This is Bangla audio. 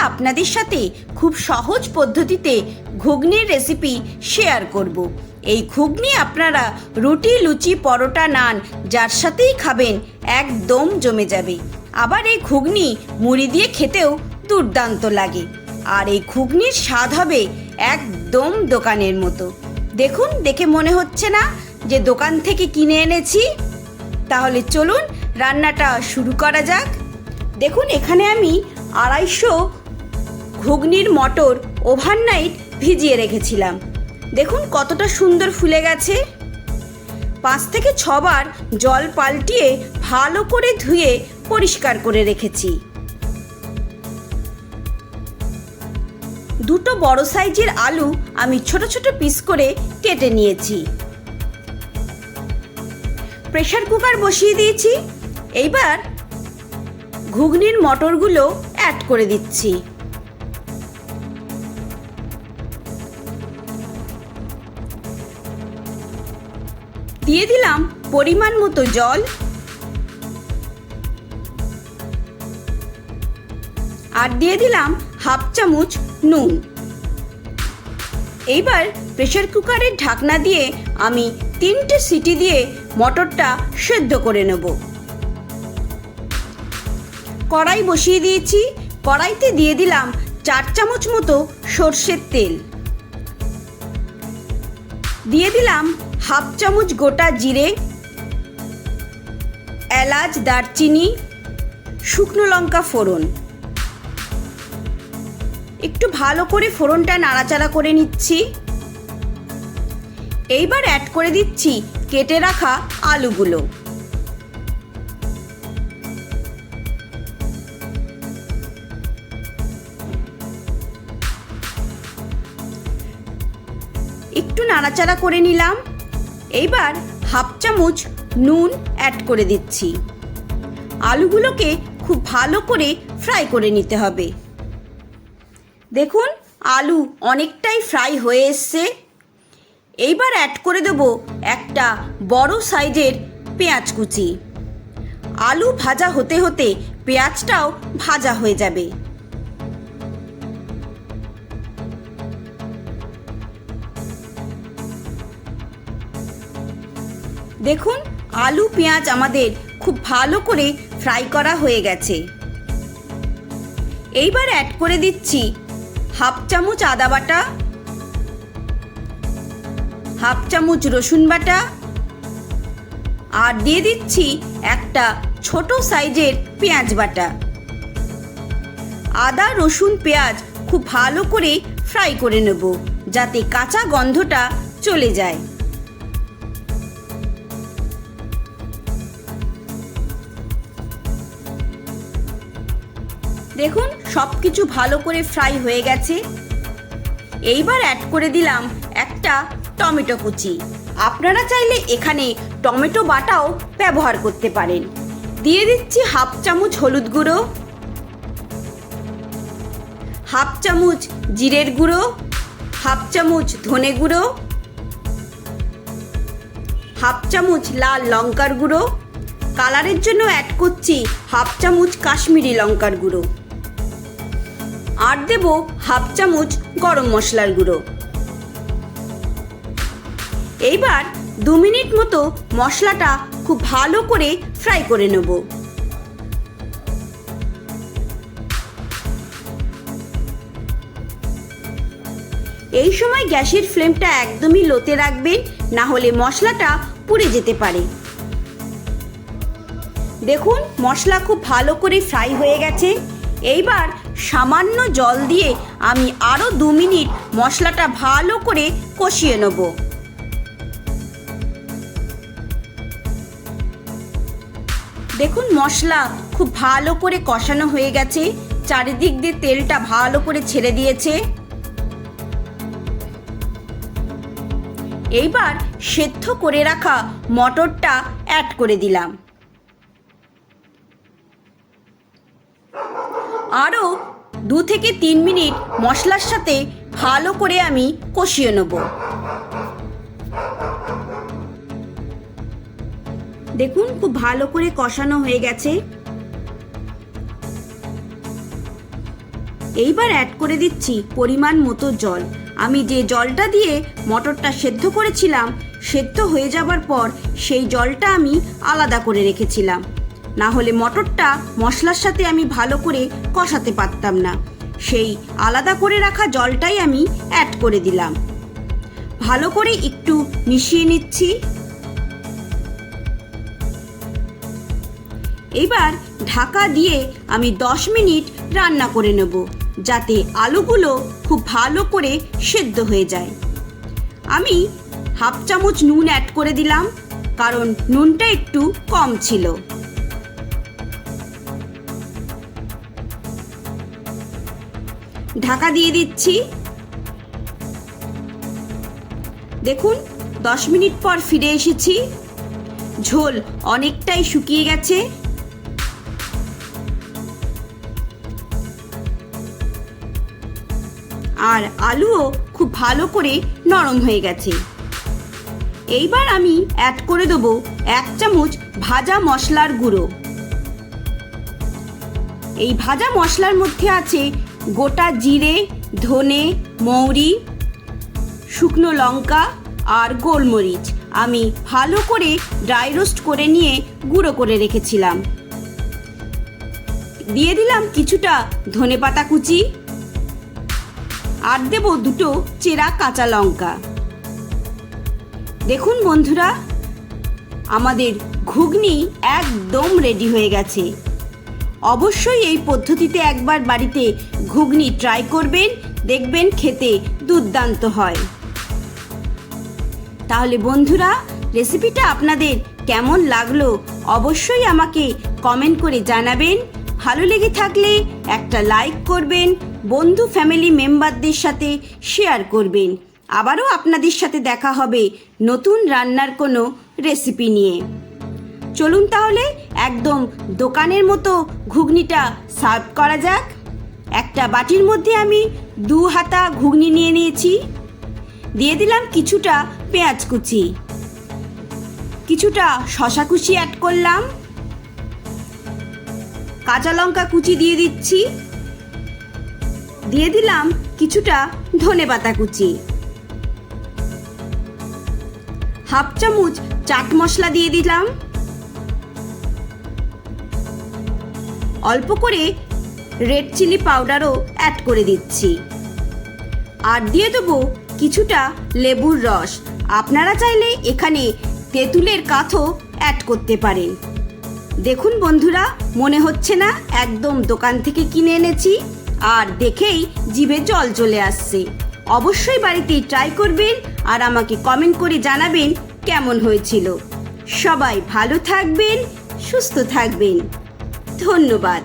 আপনাদের সাথে খুব সহজ পদ্ধতিতে ঘুগনির রেসিপি শেয়ার করব। এই ঘুগনি আপনারা রুটি, লুচি, পরোটা, নান যার সাথেই খাবেন একদম জমে যাবে। আবার এই ঘুগনি মুড়ি দিয়ে খেতেও দুর্দান্ত লাগে। আর এই ঘুগনির স্বাদ হবে একদম দোকানের মতো। দেখুন, দেখে মনে হচ্ছে না যে দোকান থেকে কিনে এনেছি? তাহলে চলুন রান্নাটা শুরু করা যাক। দেখুন, এখানে আমি 250 ঘুগনির মটর ওভারনাইট ভিজিয়ে রেখেছিলাম। দেখুন কতটা সুন্দর ফুলে গেছে। 5 থেকে 6 বার জল পাল্টিয়ে ভালো করে ধুয়ে পরিষ্কার করে রেখেছি। 2টো বড় সাইজের আলু আমি ছোট ছোট পিস করে কেটে নিয়েছি। প্রেসার কুকার বসিয়ে দিয়েছি। এইবার ঘুগনির মটরগুলো অ্যাড করে দিচ্ছি। দিয়ে দিলাম পরিমাণ মতো জল আর দিয়ে দিলাম হাফ চামচ নুন। এইবার প্রেসার কুকারের ঢাকনা দিয়ে আমি 3টে সিটি দিয়ে মটরটা সেদ্ধ করে নেব। কড়াই বসিয়ে দিয়েছি। কড়াইতে দিয়ে দিলাম 4 চামচ মতো সর্ষের তেল। দিয়ে দিলাম হাফ চামচ গোটা জিরে, এলাচ, দারচিনি, শুকনো লঙ্কা ফোড়ন। একটু ভালো করে ফোড়নটা নাড়াচাড়া করে নিচ্ছি। এইবার অ্যাড করে দিচ্ছি কেটে রাখা আলুগুলো। একটু নাড়াচাড়া করে নিলাম। এইবার হাফ চামচ নুন অ্যাড করে দিচ্ছি। আলুগুলোকে খুব ভালো করে ফ্রাই করে নিতে হবে। দেখুন, আলু অনেকটাই ফ্রাই হয়ে এসছে। এইবার অ্যাড করে দেব একটা বড় সাইজের পেঁয়াজ কুচি। আলু ভাজা হতে হতে পেঁয়াজটাও ভাজা হয়ে যাবে। দেখুন, আলু পেঁয়াজ আমাদের খুব ভালো করে ফ্রাই করা হয়ে গেছে। এইবার অ্যাড করে দিচ্ছি হাফ চামচ আদা বাটা, হাফ চামচ রসুন বাটা আর দিয়ে দিচ্ছি একটা ছোট সাইজের পেঁয়াজ বাটা। আদা, রসুন, পেঁয়াজ খুব ভালো করে ফ্রাই করে নেব যাতে কাঁচা গন্ধটা চলে যায়। দেখুন, সব কিছু ভালো করে ফ্রাই হয়ে গেছে। এইবার অ্যাড করে দিলাম একটা টমেটো কুচি। আপনারা চাইলে এখানে টমেটো বাটাও ব্যবহার করতে পারেন। দিয়ে দিচ্ছি হাফ চামচ হলুদ গুঁড়ো, হাফ চামচ জিরের গুঁড়ো, হাফ চামচ ধনে গুঁড়ো, হাফ চামচ লাল লঙ্কার গুঁড়ো। কালারের জন্য অ্যাড করছি হাফ চামচ কাশ্মীরি লঙ্কার গুঁড়ো আর দেব হাফ চামচ গরম মশলার গুঁড়ো। এইবার 2 মিনিট মতো মশলাটা খুব ভালো করে ফ্রাই করে নেব। এই সময় গ্যাসের ফ্লেমটা একদমই লোতে রাখবেন, না হলে মশলাটা পুড়ে যেতে পারে। দেখুন, মশলা খুব ভালো করে ফ্রাই হয়ে গেছে। এইবার সামান্য জল দিয়ে আমি আরও 2 মিনিট মশলাটা ভালো করে কষিয়ে নেব। দেখুন, মশলা খুব ভালো করে কষানো হয়ে গেছে। চারিদিক দিয়ে তেলটা ভালো করে ছেড়ে দিয়েছে। এইবার সেদ্ধ করে রাখা মটরটা অ্যাড করে দিলাম। আরও 2 থেকে 3 মিনিট মশলার সাথে ভালো করে আমি কষিয়ে নেব। দেখুন, খুব ভালো করে কষানো হয়ে গেছে। এইবার অ্যাড করে দিচ্ছি পরিমাণ মতো জল। আমি যে জলটা দিয়ে মটরটা সেদ্ধ করেছিলাম, সেদ্ধ হয়ে যাবার পর সেই জলটা আমি আলাদা করে রেখেছিলাম, না হলে মটরটা মশলার সাথে আমি ভালো করে কষাতে পারতাম না। সেই আলাদা করে রাখা জলটাই আমি অ্যাড করে দিলাম। ভালো করে একটু মিশিয়ে নিচ্ছি। এবার ঢাকা দিয়ে আমি 10 মিনিট রান্না করে নেব, যাতে আলুগুলো খুব ভালো করে সেদ্ধ হয়ে যায়। আমি হাফ চামচ নুন অ্যাড করে দিলাম, কারণ নুনটা একটু কম ছিল। ঢাকা দিয়ে দিচ্ছি। দেখুন 10 মিনিট পর ফিরে এসেছি। ঝোল অনেকটাই শুকিয়ে গেছে। আর আলুও খুব ভালো করে নরম হয়ে গেছে। এইবার আমি অ্যাড করে দেবো 1 চামচ ভাজা মশলার গুঁড়ো। এই ভাজা মশলার মধ্যে আছে গোটা জিরে, ধনে, মৌরি, শুকনো লঙ্কা আর গোলমরিচ। আমি ভালো করে ড্রাই রোস্ট করে নিয়ে গুঁড়ো করে রেখেছিলাম। দিয়ে দিলাম কিছুটা ধনেপাতা কুচি, আর দেব 2 চেরা কাঁচা লঙ্কা। দেখুন বন্ধুরা, আমাদের ঘুগনি একদম রেডি হয়ে গেছে। অবশ্যই এই পদ্ধতিতে একবার বাড়িতে ঘুগনি ট্রাই করবেন, দেখবেন খেতে দুর্দান্ত হয়। তাহলে বন্ধুরা, রেসিপিটা আপনাদের কেমন লাগলো অবশ্যই আমাকে কমেন্ট করে জানাবেন। ভালো লেগে থাকলে একটা লাইক করবেন, বন্ধু ফ্যামিলি মেম্বারদের সাথে শেয়ার করবেন। আবারও আপনাদের সাথে দেখা হবে নতুন রান্নার কোনো রেসিপি নিয়ে। চলুন তাহলে একদম দোকানের মতো ঘুগনিটা সার্ভ করা যাক। একটা বাটির মধ্যে আমি 2 হাতা ঘুগনি নিয়ে নিয়েছি। দিয়ে দিলাম কিছুটা পেঁয়াজ কুচি, কিছুটা শসা কুচি অ্যাড করলাম, কাঁচা লঙ্কা কুচি দিয়ে দিচ্ছি, দিয়ে দিলাম কিছুটা ধনেপাতা কুচি, হাফ চামচ চাট মশলা দিয়ে দিলাম, অল্প করে রেড চিলি পাউডারও অ্যাড করে দিচ্ছি, আর দিয়ে দেবো কিছুটা লেবুর রস। আপনারা চাইলে এখানে তেঁতুলের কাঠও অ্যাড করতে পারেন। দেখুন বন্ধুরা, মনে হচ্ছে না একদম দোকান থেকে কিনে এনেছি? আর দেখেই জিভে জল চলে আসছে। অবশ্যই বাড়িতে ট্রাই করবেন আর আমাকে কমেন্ট করে জানাবেন কেমন হয়েছিল। সবাই ভালো থাকবেন, সুস্থ থাকবেন। ধন্যবাদ।